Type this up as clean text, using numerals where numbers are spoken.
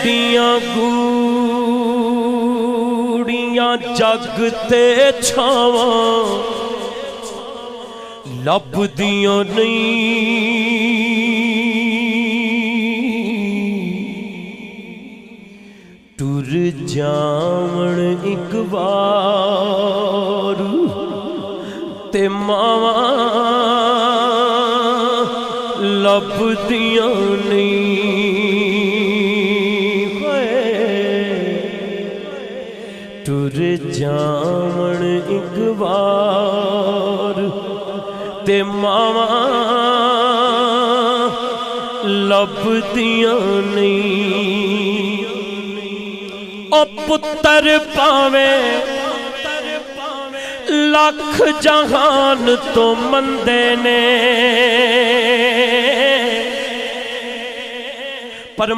दियां गूड़ियां जग ते छावां लभदियां नहीं। टुर जावण एक बार ते मावा लभदियां नहीं। टुर जावण एक बार ते मावा लभदियां नहीं। ओ पुत्र पावे लख जहान तो मंदे ने पर